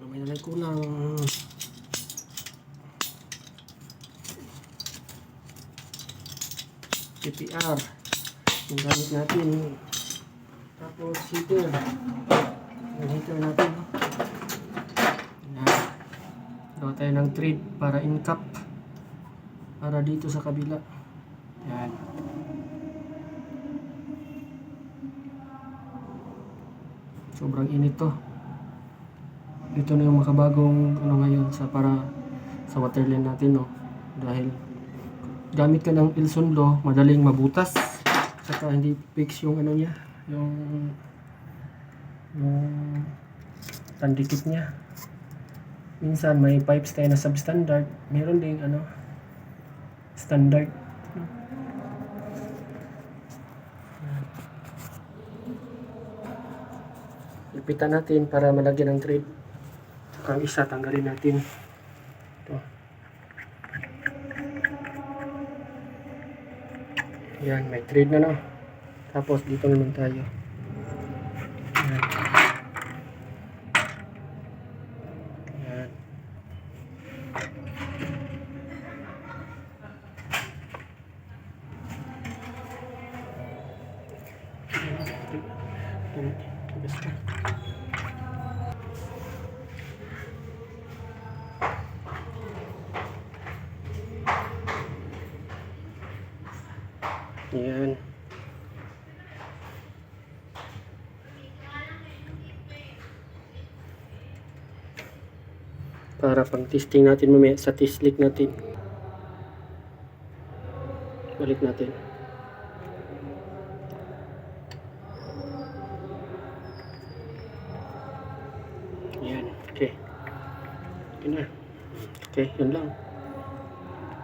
May nalay ko ng PPR yung gamit natin. Tapos heater, yung heater natin, no? Gawa tayo ng thread para in cap para dito sa kabila. Yan. Sobrang init to. Ito na yung makabagong ano ngayon sa para sa waterline natin, no? Dahil gamit ka ng Ilsundo, madaling mabutas. Saka hindi fix yung ano niya, yung pandikit niya. Minsan may pipes tayo na substandard, meron ding ano standard. Ipitan natin para malagyan ng thread. Saka ang isa tanggalin natin. Ito. Yan, may thread na, no. Tapos dito naman tayo. Yan. Yan. Yan. Para pang testing natin mamaya sa test leak natin. Balik natin. Yan. Okay. Okay na. Okay, yun lang.